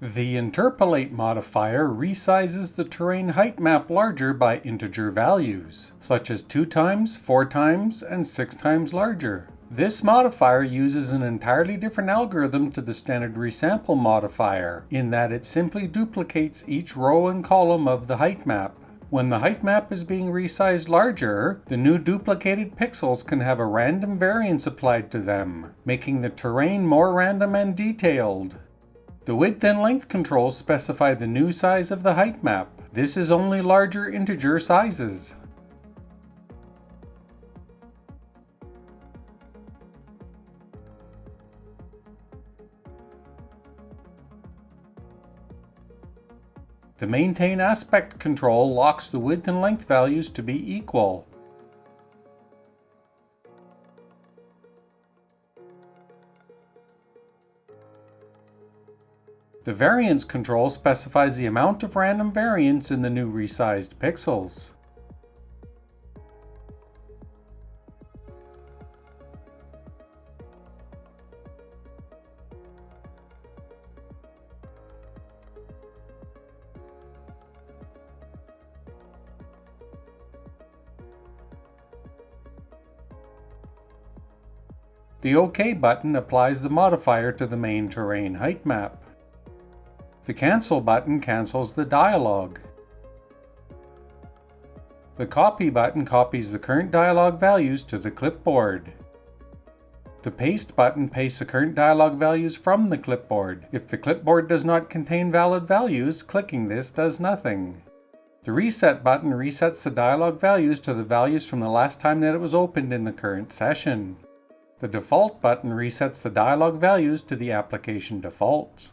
The Interpolate modifier resizes the terrain height map larger by integer values, such as 2 times, 4 times, and 6 times larger. This modifier uses an entirely different algorithm to the standard resample modifier, in that it simply duplicates each row and column of the height map. When the height map is being resized larger, the new duplicated pixels can have a random variance applied to them, making the terrain more random and detailed. The width and length controls specify the new size of the height map. This is only larger integer sizes. The maintain aspect control locks the width and length values to be equal. The variance control specifies the amount of random variance in the new resized pixels. The OK button applies the modifier to the main terrain height map. The Cancel button cancels the dialog. The Copy button copies the current dialog values to the clipboard. The Paste button pastes the current dialog values from the clipboard. If the clipboard does not contain valid values, clicking this does nothing. The Reset button resets the dialog values to the values from the last time that it was opened in the current session. The Default button resets the dialog values to the application defaults.